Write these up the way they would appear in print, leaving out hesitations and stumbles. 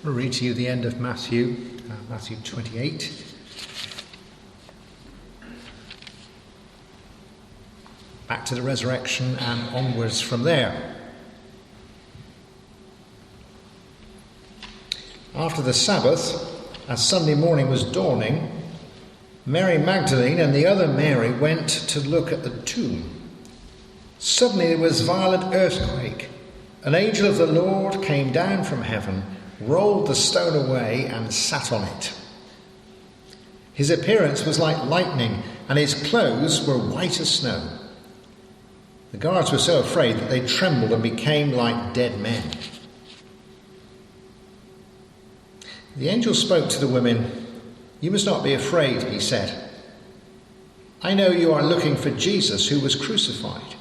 I'll read to you the end of Matthew 28. Back to the resurrection and onwards from there. After the Sabbath, as Sunday morning was dawning, Mary Magdalene and the other Mary went to look at the tomb. Suddenly there was a violent earthquake. An angel of the Lord came down from heaven, rolled the stone away and sat on it. His appearance was like lightning, and his clothes were white as snow. The guards were so afraid that they trembled and became like dead men. The angel spoke to the women. "You must not be afraid," he said. "I know you are looking for Jesus who was crucified.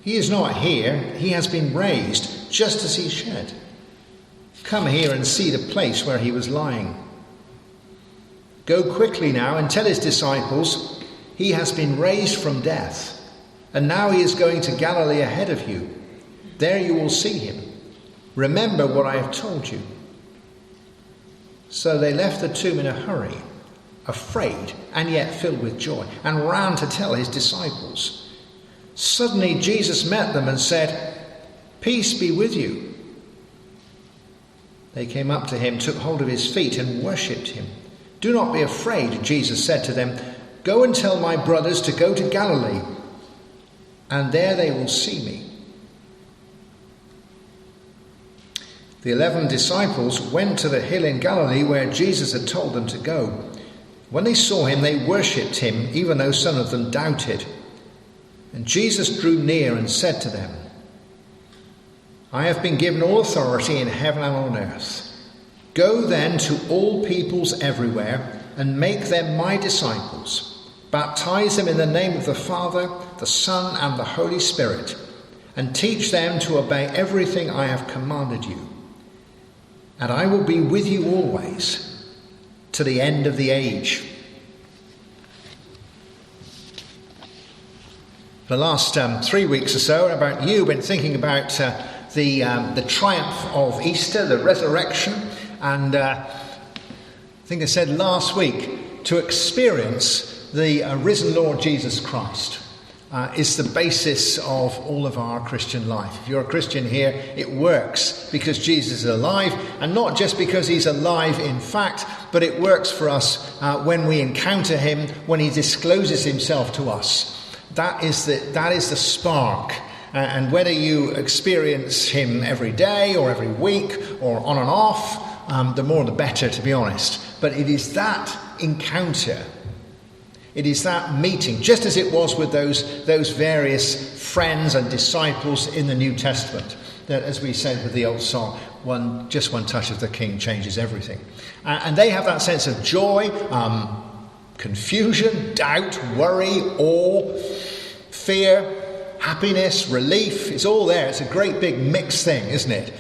He is not here. He has been raised, just as he said. Come here and see the place where he was lying. Go quickly now and tell his disciples, he has been raised from death, and now he is going to Galilee ahead of you. There you will see him. Remember what I have told you." So they left the tomb in a hurry, afraid and yet filled with joy, and ran to tell his disciples. Suddenly Jesus met them and said, "Peace be with you." They came up to him, took hold of his feet and worshipped him. "Do not be afraid," Jesus said to them. "Go and tell my brothers to go to Galilee, and there they will see me." The 11 disciples went to the hill in Galilee where Jesus had told them to go. When they saw him, they worshipped him, even though some of them doubted. And Jesus drew near and said to them, "I have been given all authority in heaven and on earth. Go then to all peoples everywhere and make them my disciples. Baptize them in the name of the Father, the Son, and the Holy Spirit, and teach them to obey everything I have commanded you. And I will be with you always, to the end of the age." For the last 3 weeks or so, about you, been thinking about the triumph of Easter, the resurrection, and I think I said last week, to experience the risen Lord Jesus Christ is the basis of all of our Christian life. If you're a Christian here, it works because Jesus is alive, and not just because he's alive in fact, but it works for us when we encounter him, when he discloses himself to us. That is the spark. And whether you experience him every day or every week or on and off, the more the better, to be honest. But it is that encounter, it is that meeting, just as it was with those various friends and disciples in the New Testament, that, as we said with the old song, one touch of the King changes everything. And they have that sense of joy, confusion, doubt, worry, awe, fear, happiness, relief. It's all there. It's a great big mixed thing, isn't it?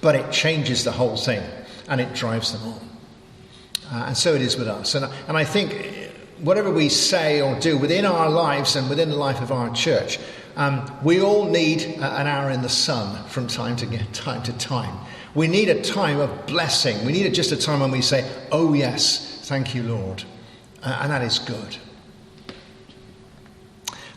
But it changes the whole thing, and it drives them on. And so it is with us. And I think whatever we say or do within our lives and within the life of our church, we all need an hour in the sun from time to time. We need a time of blessing. We need just a time when we say, "Oh yes, thank you, Lord." And that is good.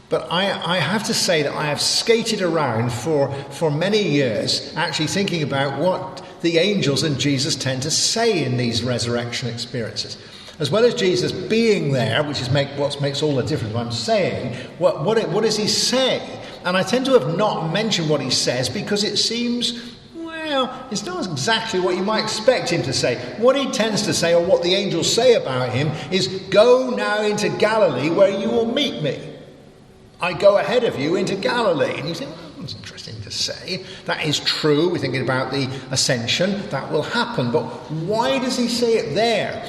But I have to say that I have skated around for many years actually thinking about what the angels and Jesus tend to say in these resurrection experiences. As well as Jesus being there, which is what makes all the difference, what I'm saying, what does he say? And I tend to have not mentioned what he says because it seems, well, it's not exactly what you might expect him to say. What he tends to say, or what the angels say about him, is, "Go now into Galilee where you will meet me. I go ahead of you into Galilee." And you think, well, that's interesting to say. That is true. We're thinking about the ascension. That will happen. But why does he say it there?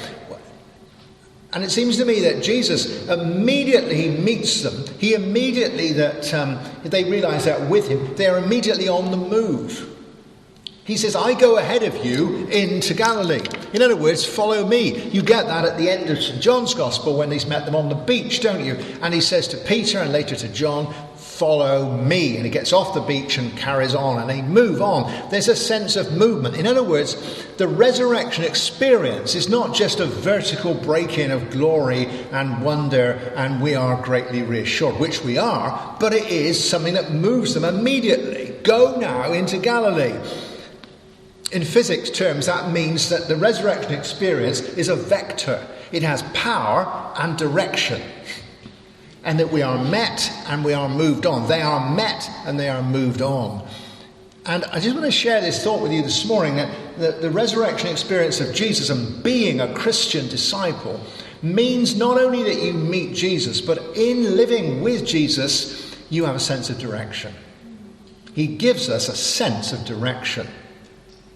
And it seems to me that Jesus immediately meets them. He immediately, they realise that with him, they're immediately on the move. He says, "I go ahead of you into Galilee." In other words, follow me. You get that at the end of St. John's Gospel when he's met them on the beach, don't you? And he says to Peter and later to John, follow me. And he gets off the beach and carries on, and they move on. There's a sense of movement. In other words, the resurrection experience is not just a vertical break-in of glory and wonder, and we are greatly reassured, which we are, but it is something that moves them immediately. Go now into Galilee. In physics terms, that means that the resurrection experience is a vector. It has power and direction. And that we are met and we are moved on. They are met and they are moved on. And I just want to share this thought with you this morning, that the resurrection experience of Jesus and being a Christian disciple means not only that you meet Jesus, but in living with Jesus, you have a sense of direction. He gives us a sense of direction.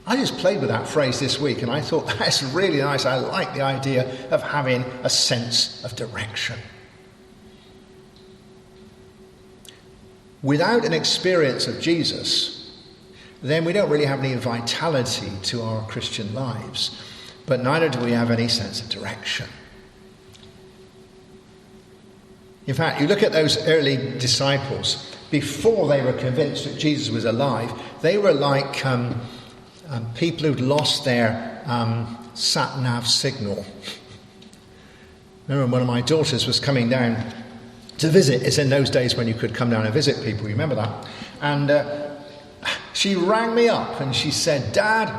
I just played with that phrase this week, and I thought that's really nice. I like the idea of having a sense of direction. Without an experience of Jesus, then we don't really have any vitality to our Christian lives, but neither do we have any sense of direction. In fact, you look at those early disciples, before they were convinced that Jesus was alive, they were like people who'd lost their sat-nav signal. Remember, one of my daughters was coming down to visit. It's in those days when you could come down and visit people. You remember that? And she rang me up and she said, "Dad,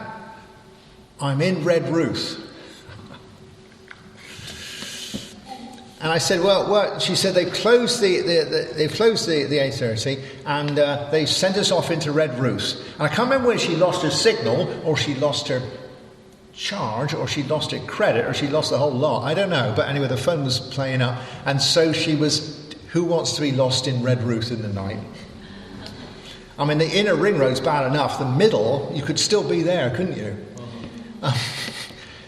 I'm in Red Ruth." And I said, "Well, what?" She said, "They've closed the 8:30 and they sent us off into Red Ruth." And I can't remember whether she lost her signal or she lost her charge or she lost her credit or she lost the whole lot. I don't know. But anyway, the phone was playing up. And so she was, who wants to be lost in Red Ruth in the night? I mean, the inner ring road's bad enough. The middle, you could still be there, couldn't you?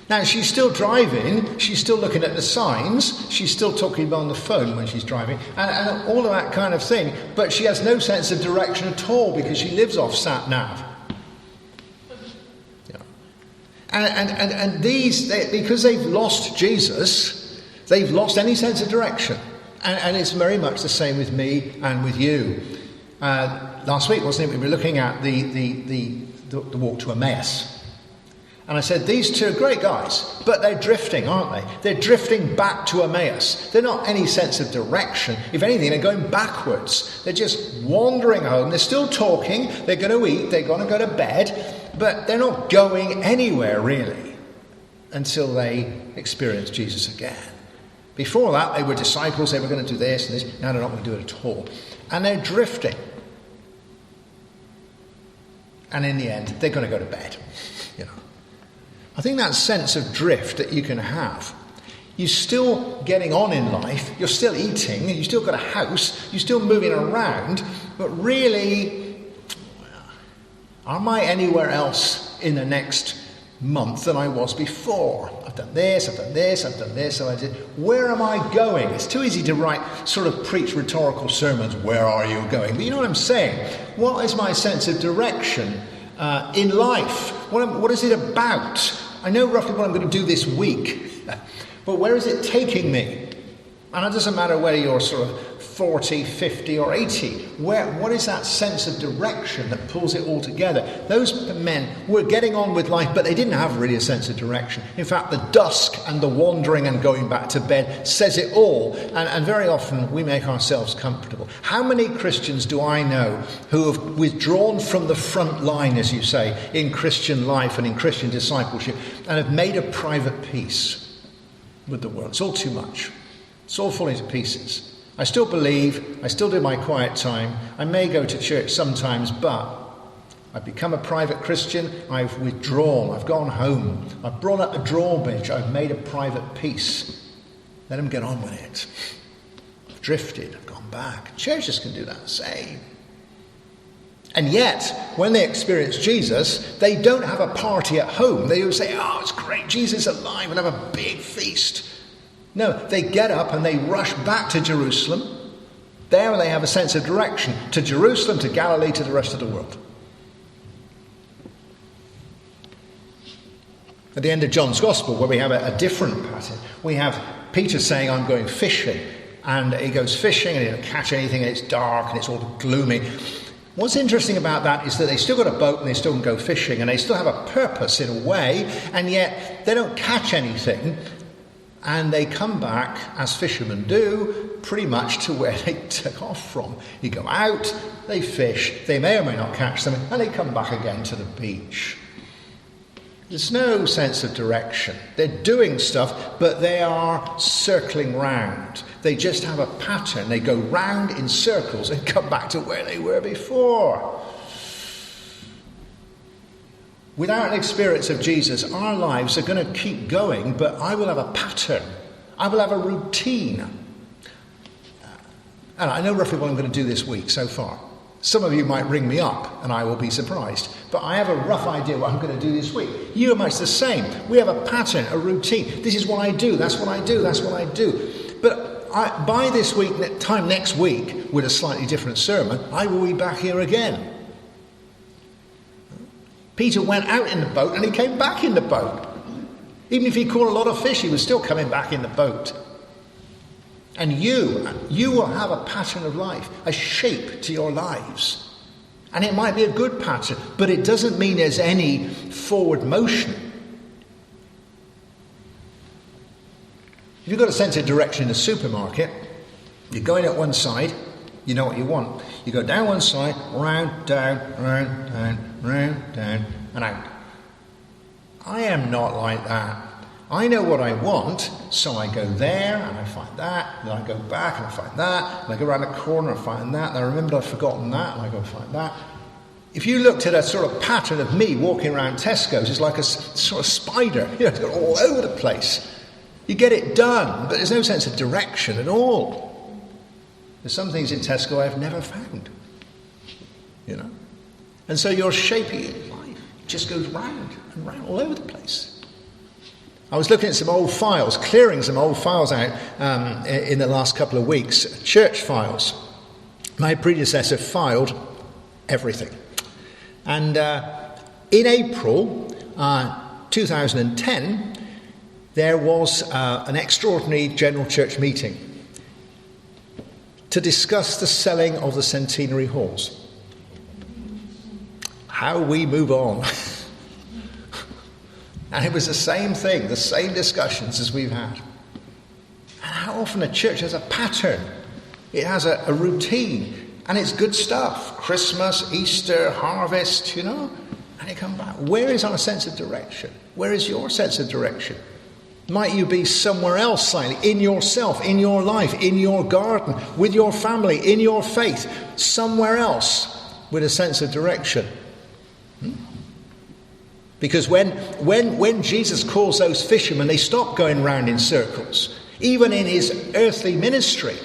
Now, she's still driving, she's still looking at the signs, she's still talking on the phone when she's driving, and all of that kind of thing, but she has no sense of direction at all because she lives off sat-nav. Yeah. And these, because they've lost Jesus, they've lost any sense of direction. And it's very much the same with me and with you. Last week, wasn't it, we were looking at the walk to Emmaus. And I said, these two are great guys, but they're drifting, aren't they? They're drifting back to Emmaus. They're not any sense of direction. If anything, they're going backwards. They're just wandering home. They're still talking. They're going to eat. They're going to go to bed. But they're not going anywhere, really, until they experience Jesus again. Before that, they were disciples. They were going to do this and this. Now they're not going to do it at all. And they're drifting. And in the end, they're going to go to bed, you know. I think that sense of drift that you can have, you're still getting on in life, you're still eating, you've still got a house, you're still moving around, but really, am I anywhere else in the next month than I was before? I've done this, I've done this, I've done this, so I did. Where am I going? It's too easy to write, sort of preach rhetorical sermons, where are you going? But you know what I'm saying? What is my sense of direction in life? What is it about? I know roughly what I'm going to do this week, but where is it taking me? And it doesn't matter whether you're sort of 40, 50 or 80. What is that sense of direction that pulls it all together? Those men were getting on with life, but they didn't have really a sense of direction. In fact, the dusk and the wandering and going back to bed says it all. And very often we make ourselves comfortable. How many Christians do I know who have withdrawn from the front line, as you say, in Christian life and in Christian discipleship, and have made a private peace with the world? It's all too much. It's all falling to pieces. I still believe, I still do my quiet time, I may go to church sometimes, but I've become a private Christian, I've withdrawn, I've gone home, I've brought up the drawbridge, I've made a private peace. Let them get on with it. I've drifted, I've gone back. Churches can do that the same. And yet, when they experience Jesus, they don't have a party at home. They don't say, oh, it's great, Jesus is alive, and have a big feast. No, they get up and they rush back to Jerusalem. There they have a sense of direction. To Jerusalem, to Galilee, to the rest of the world. At the end of John's Gospel, where we have a different pattern, we have Peter saying, I'm going fishing. and he goes fishing and he doesn't catch anything, and it's dark and it's all gloomy. What's interesting about that is that they still got a boat and they still can go fishing, and they still have a purpose in a way, and yet they don't catch anything, and they come back, as fishermen do, pretty much to where they took off from. You go out, they fish, they may or may not catch them, and they come back again to the beach. There's no sense of direction. They're doing stuff, but they are circling round. They just have a pattern. They go round in circles and come back to where they were before. Without an experience of Jesus, our lives are going to keep going, but I will have a pattern. I will have a routine. And I know roughly what I'm going to do this week so far. Some of you might ring me up and I will be surprised. But I have a rough idea what I'm going to do this week. You are much the same. We have a pattern, a routine. This is what I do. That's what I do. That's what I do. But by this week, time next week, with a slightly different sermon, I will be back here again. Peter went out in the boat and he came back in the boat. Even if he caught a lot of fish, he was still coming back in the boat. And you will have a pattern of life, a shape to your lives. And it might be a good pattern, but it doesn't mean there's any forward motion. If you've got a sense of direction in the supermarket, you're going at one side, you know what you want. You go down one side, round, down, and out. I am not like that. I know what I want, so I go there and I find that, and then I go back and I find that, and I go around the corner and I find that, and I remember I've forgotten that, and I go find that. If you looked at a sort of pattern of me walking around Tesco's, it's like a sort of spider, it's got all over the place. You get it done, but there's no sense of direction at all. There's some things in Tesco I've never found, And so your shaping life just goes round and round all over the place. I was looking at some old files, clearing some old files out in the last couple of weeks, church files. My predecessor filed everything. And in April 2010, there was an extraordinary general church meeting to discuss the selling of the centenary halls. How we move on. And it was the same thing, the same discussions as we've had. And how often a church has a pattern. It has a routine. And it's good stuff. Christmas, Easter, harvest, And you come back. Where is our sense of direction? Where is your sense of direction? Might you be somewhere else slightly, in yourself, in your life, in your garden, with your family, in your faith, somewhere else with a sense of direction? Because when Jesus calls those fishermen, they stop going round in circles. Even in his earthly ministry,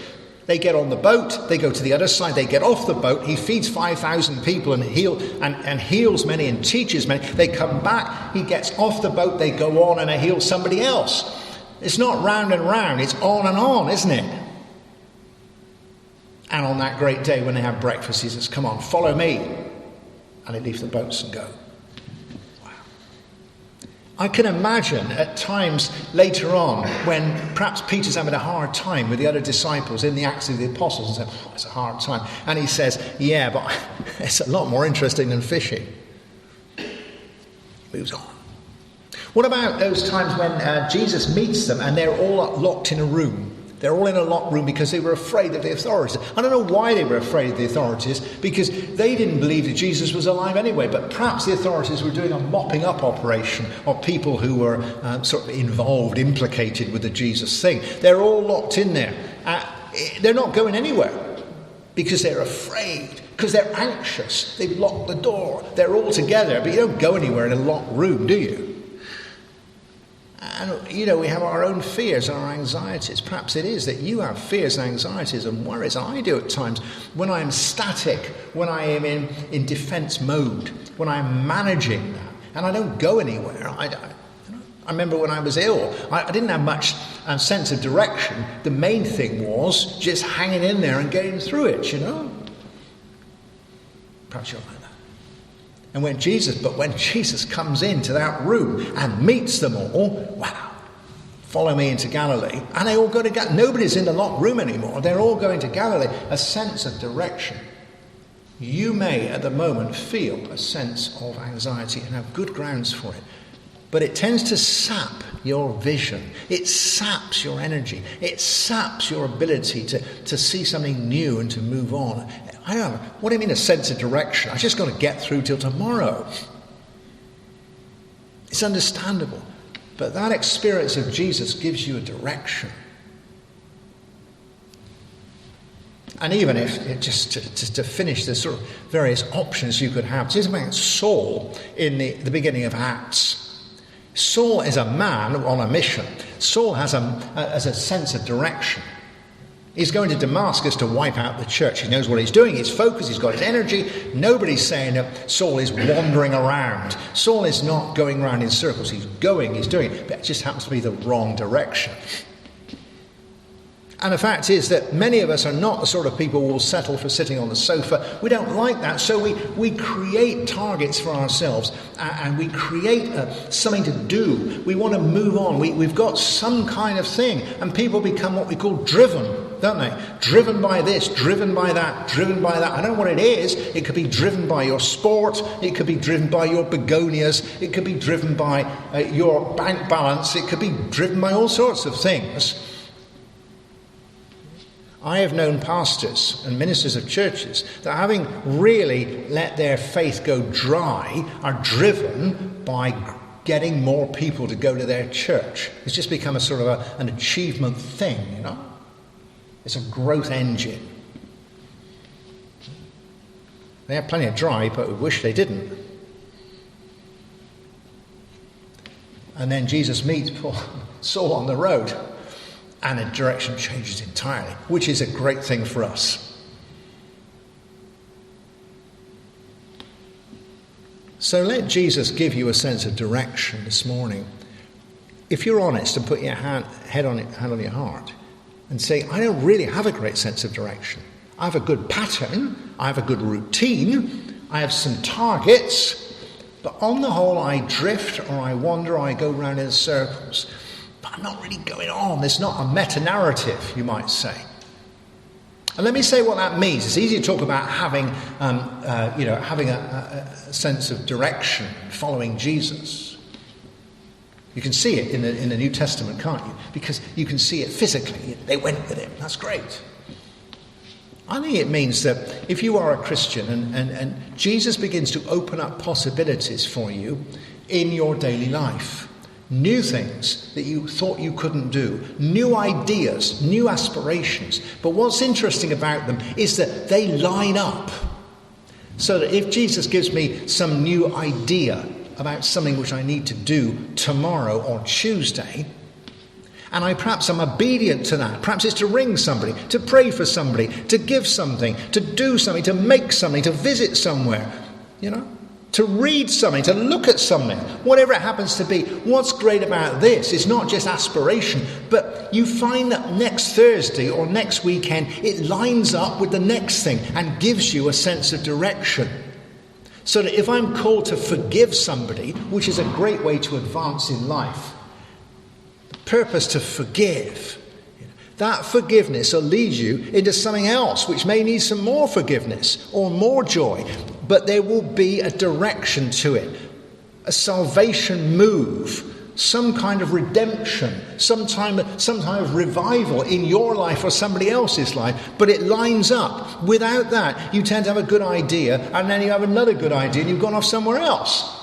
they get on the boat, they go to the other side, they get off the boat, he feeds 5,000 people and heals many and teaches many. They come back, he gets off the boat, they go on and they heal somebody else. It's not round and round, it's on and on, isn't it? And on that great day when they have breakfast, he says, "Come on, follow me." And they leave the boats and go. I can imagine at times later on when perhaps Peter's having a hard time with the other disciples in the Acts of the Apostles and says, "It's a hard time." And he says, "Yeah, but it's a lot more interesting than fishing." Moves on. What about those times when Jesus meets them and they're all locked in a room? They're all in a locked room because they were afraid of the authorities. I don't know why they were afraid of the authorities, because they didn't believe that Jesus was alive anyway. But perhaps the authorities were doing a mopping up operation of people who were sort of involved, implicated with the Jesus thing. They're all locked in there. They're not going anywhere because they're afraid, because they're anxious. They've locked the door. They're all together, but you don't go anywhere in a locked room, do you? And, we have our own fears and our anxieties. Perhaps it is that you have fears and anxieties and worries. And I do at times when I'm static, when I am in defense mode, when I'm managing that, and I don't go anywhere. I remember when I was ill, I didn't have much sense of direction. The main thing was just hanging in there and getting through it, Perhaps you're like that. And when Jesus comes into that room and meets them all, wow, follow me into Galilee. And they all go to Galilee. Nobody's in the locked room anymore. They're all going to Galilee. A sense of direction. You may, at the moment, feel a sense of anxiety and have good grounds for it. But it tends to sap your vision. It saps your energy. It saps your ability to see something new and to move on. I don't know. What do you mean a sense of direction? I just got to get through till tomorrow. It's understandable. But that experience of Jesus gives you a direction. And even if, just to finish the sort of various options you could have, just about Saul in the beginning of Acts. Saul is a man on a mission. Saul has a sense of direction. He's going to Damascus to wipe out the church. He knows what he's doing. He's focused. He's got his energy. Nobody's saying that Saul is wandering around. Saul is not going around in circles. He's doing it. But it just happens to be the wrong direction. And the fact is that many of us are not the sort of people who will settle for sitting on the sofa. We don't like that. So we create targets for ourselves and we create something to do. We want to move on. We've got some kind of thing. And people become what we call driven, don't they? Driven by this, driven by that, driven by that. I don't know what it is. It could be driven by your sport. It could be driven by your begonias. It could be driven by your bank balance. It could be driven by all sorts of things. I have known pastors and ministers of churches that, having really let their faith go dry, are driven by getting more people to go to their church. It's just become a sort of an achievement thing, you know. It's a growth engine. They have plenty of drive, but we wish they didn't. And then Jesus meets Saul on the road. And the direction changes entirely, which is a great thing for us. So let Jesus give you a sense of direction this morning. If you're honest and put your hand on your heart and say, I don't really have a great sense of direction. I have a good pattern. I have a good routine. I have some targets. But on the whole, I drift or I wander or I go round in circles. But I'm not really going on. There's not a meta-narrative, you might say. And let me say what that means. It's easy to talk about having a sense of direction, following Jesus. You can see it in the New Testament, can't you? Because you can see it physically. They went with him. That's great. I think it means that if you are a Christian and Jesus begins to open up possibilities for you in your daily life, new things that you thought you couldn't do, new ideas, new aspirations. But what's interesting about them is that they line up. So that if Jesus gives me some new idea about something which I need to do tomorrow or Tuesday, and I'm obedient to that. Perhaps it's to ring somebody, to pray for somebody, to give something, to do something, to make something, to visit somewhere, to read something, to look at something, whatever it happens to be. What's great about this is not just aspiration, but you find that next Thursday or next weekend, it lines up with the next thing and gives you a sense of direction. So that if I'm called to forgive somebody, which is a great way to advance in life, the purpose to forgive, that forgiveness will lead you into something else, which may need some more forgiveness or more joy. But there will be a direction to it, a salvation move, some kind of redemption, some kind of revival in your life or somebody else's life. But it lines up. Without that, you tend to have a good idea, and then you have another good idea, and you've gone off somewhere else.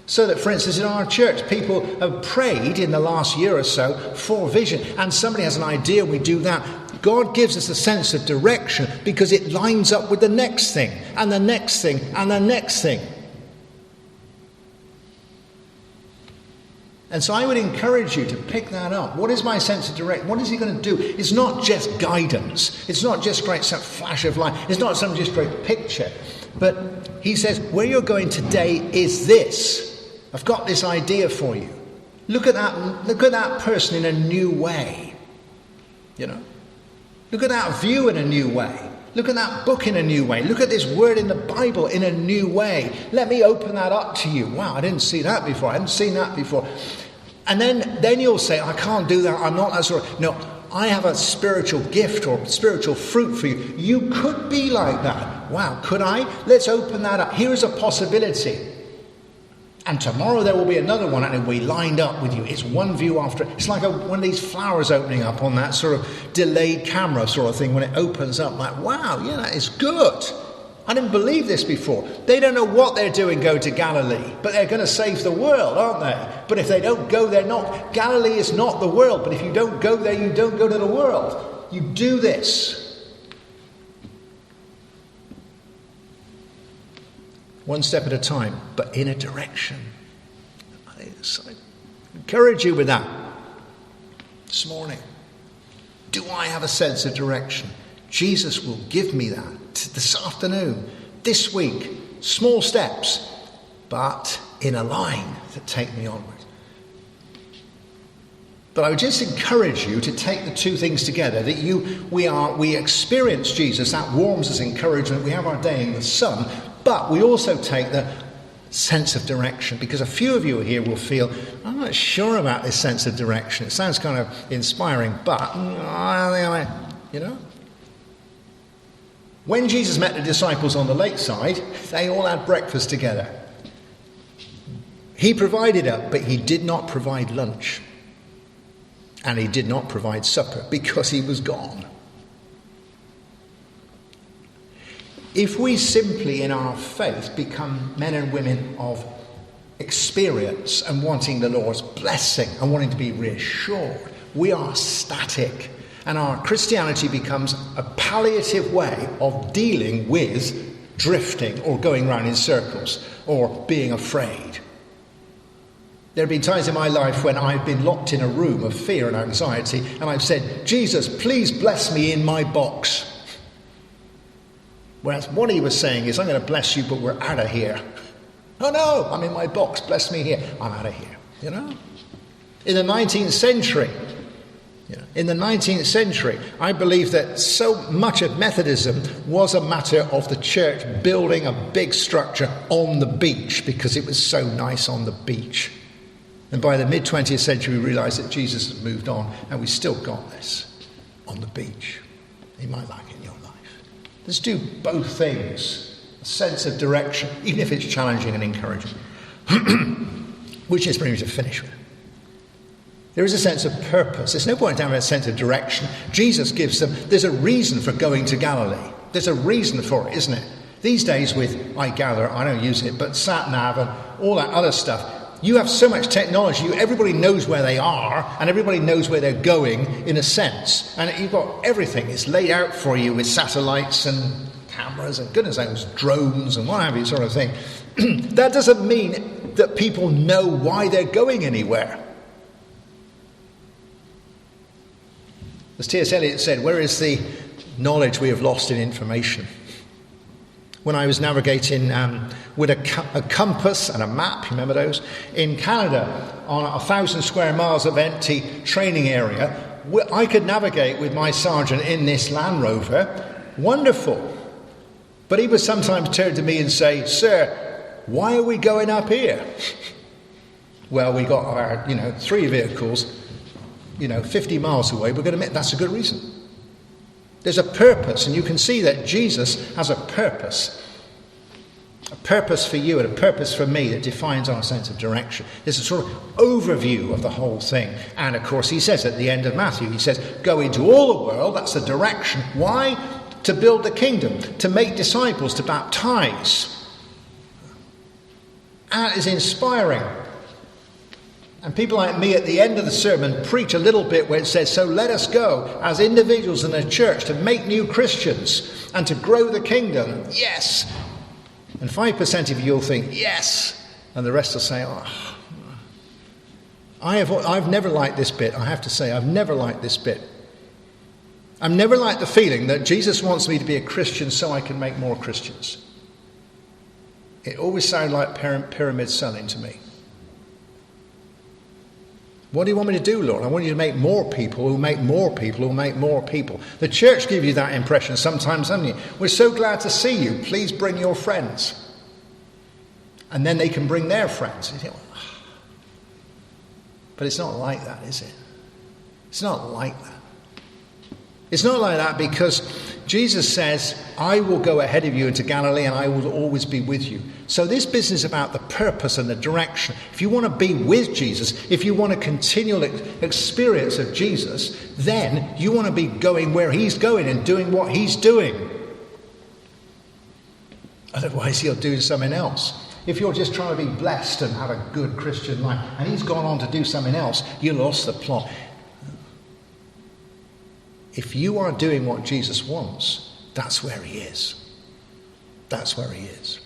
So that, for instance, in our church, people have prayed in the last year or so for vision, and somebody has an idea, we do that. God gives us a sense of direction because it lines up with the next thing, and the next thing, and the next thing. And so I would encourage you to pick that up. What is my sense of direction? What is he going to do? It's not just guidance. It's not just great some flash of light. It's not some just great picture. But he says, where you're going today is this. I've got this idea for you. Look at that person in a new way. Look at that view in a new way. Look at that book in a new way. Look at this word in the Bible in a new way. Let me open that up to you. Wow, I didn't see that before. I hadn't seen that before. And then you'll say, I can't do that, I'm not that sort of... No, I have a spiritual gift or spiritual fruit for you. You could be like that. Wow, could I? Let's open that up. Here is a possibility. And tomorrow there will be another one, and it'll be lined up with you. It's one view after. It's like one of these flowers opening up on that sort of delayed camera sort of thing when it opens up. Like, wow, yeah, that is good. I didn't believe this before. They don't know what they're doing going to Galilee, but they're going to save the world, aren't they? But if they don't go, they're not. Galilee is not the world, but if you don't go there, you don't go to the world. You do this. One step at a time, but in a direction. I encourage you with that this morning. Do I have a sense of direction? Jesus will give me that this afternoon, this week. Small steps, but in a line that take me onward. But I would just encourage you to take the two things together, that we experience Jesus, that warms us encouragement, we have our day in the sun, but we also take the sense of direction, because a few of you here will feel, I'm not sure about this sense of direction. It sounds kind of inspiring, but, you know. When Jesus met the disciples on the lakeside, they all had breakfast together. He provided it, but he did not provide lunch. And he did not provide supper because he was gone. If we simply in our faith become men and women of experience and wanting the Lord's blessing and wanting to be reassured, we are static. And our Christianity becomes a palliative way of dealing with drifting or going round in circles or being afraid. There have been times in my life when I've been locked in a room of fear and anxiety, and I've said, Jesus, please bless me in my box. Whereas what he was saying is, I'm going to bless you, but we're out of here. Oh no, I'm in my box, bless me here. I'm out of here, you know. In the 19th century, I believe that so much of Methodism was a matter of the church building a big structure on the beach because it was so nice on the beach. And by the mid-20th century, we realised that Jesus had moved on, and we still got this on the beach. You might like it in your life. Let's do both things. A sense of direction, even if it's challenging and encouraging. Which just brings me to finish with. There is a sense of purpose. There's no point in having a sense of direction. Jesus gives them, there's a reason for going to Galilee. There's a reason for it, isn't it? These days with, I gather, I don't use it, but sat-nav and all that other stuff, you have so much technology, everybody knows where they are and everybody knows where they're going in a sense. And you've got everything. It's laid out for you with satellites and cameras and goodness knows, drones and what have you sort of thing. That doesn't mean that people know why they're going anywhere. As T.S. Eliot said, where is the knowledge we have lost in information? When I was navigating with a compass and a map, you remember those, in Canada on 1,000 square miles of empty training area, I could navigate with my sergeant in this Land Rover. Wonderful. But he would sometimes turn to me and say, sir, why are we going up here? Well, we got our, 3 vehicles, 50 miles away. We're going to admit that's a good reason. There's a purpose, and you can see that Jesus has a purpose for you and a purpose for me that defines our sense of direction. There's a sort of overview of the whole thing. And of course, he says at the end of Matthew, he says, go into all the world, that's the direction. Why? To build the kingdom, to make disciples, to baptize. That is inspiring. And people like me at the end of the sermon preach a little bit where it says, so let us go as individuals in the church to make new Christians and to grow the kingdom. Yes. And 5% of you will think, yes. And the rest will say, oh. I've never liked this bit, I have to say. I've never liked this bit. I've never liked the feeling that Jesus wants me to be a Christian so I can make more Christians. It always sounded like pyramid selling to me. What do you want me to do, Lord? I want you to make more people who make more people who make more people. The church gives you that impression sometimes, doesn't it? We're so glad to see you. Please bring your friends. And then they can bring their friends. You think, But it's not like that, is it? It's not like that. It's not like that because Jesus says, I will go ahead of you into Galilee and I will always be with you. So this business about the purpose and the direction, if you want to be with Jesus, if you want a continual experience of Jesus, then you want to be going where he's going and doing what he's doing. Otherwise you're doing something else. If you're just trying to be blessed and have a good Christian life and he's gone on to do something else, you lost the plot. If you are doing what Jesus wants, that's where he is. That's where he is.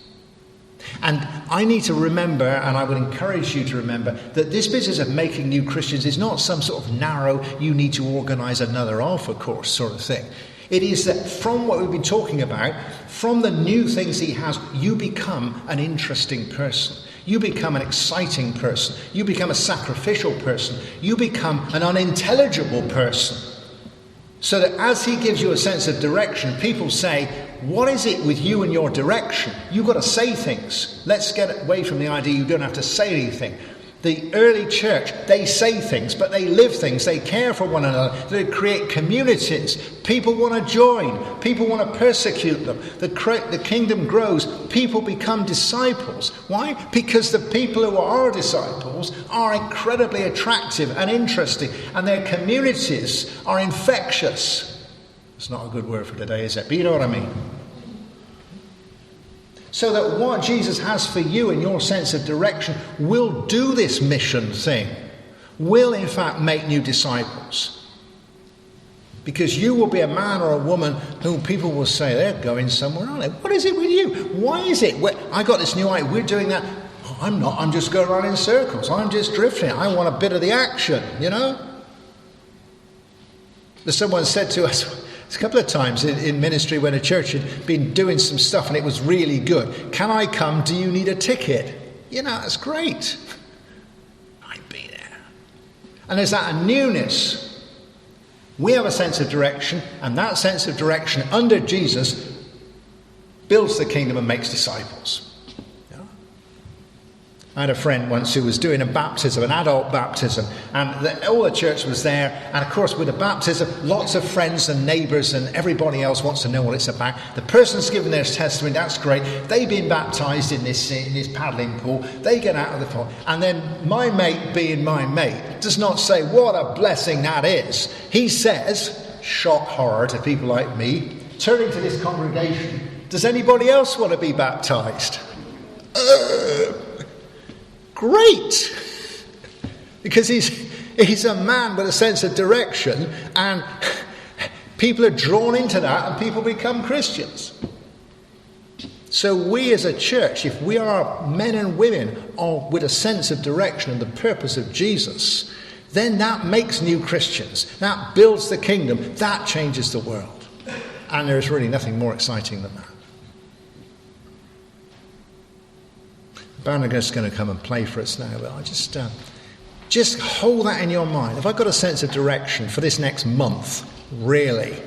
And I need to remember, and I would encourage you to remember, that this business of making new Christians is not some sort of narrow, you need to organise another alpha course sort of thing. It is that from what we've been talking about, from the new things he has, you become an interesting person. You become an exciting person. You become a sacrificial person. You become an unintelligible person. So that as he gives you a sense of direction, people say, what is it with you and your direction? You've got to say things. Let's get away from the idea you don't have to say anything. The early church, they say things, but they live things. They care for one another. They create communities. People want to join. People want to persecute them. The kingdom grows. People become disciples. Why? Because the people who are disciples are incredibly attractive and interesting, and their communities are infectious. It's not a good word for today, is it? But you know what I mean. So that what Jesus has for you in your sense of direction will do this mission thing, will in fact make new disciples. Because you will be a man or a woman whom people will say, they're going somewhere, aren't they? What is it with you? Why is it? I got this new idea, we're doing that. Oh, I'm not, I'm just going around in circles. I'm just drifting. I want a bit of the action, you know? Someone said to us, a couple of times in ministry when a church had been doing some stuff and it was really good. Can I come? Do you need a ticket? You know, that's great. I'd be there. And there's that newness. We have a sense of direction, and that sense of direction under Jesus builds the kingdom and makes disciples. I had a friend once who was doing a baptism, an adult baptism, and all the church was there. And of course, with a baptism, lots of friends and neighbours and everybody else wants to know what it's about. The person's given their testimony, that's great. They've been baptised in this paddling pool. They get out of the pool. And then my mate, being my mate, does not say, what a blessing that is. He says, shock horror to people like me, turning to this congregation, does anybody else want to be baptised? Great, because he's a man with a sense of direction, and people are drawn into that and people become Christians. So we as a church, if we are men and women with a sense of direction and the purpose of Jesus, then that makes new Christians, that builds the kingdom, that changes the world. And there's really nothing more exciting than that. Band are just going to come and play for us now, but I just hold that in your mind. Have I got a sense of direction for this next month, really?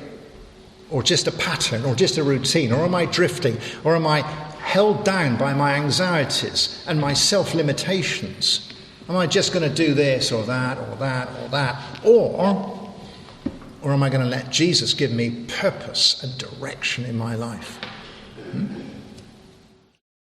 Or just a pattern, or just a routine? Or am I drifting? Or am I held down by my anxieties and my self-limitations? Am I just going to do this or that or that or that? Or am I going to let Jesus give me purpose and direction in my life?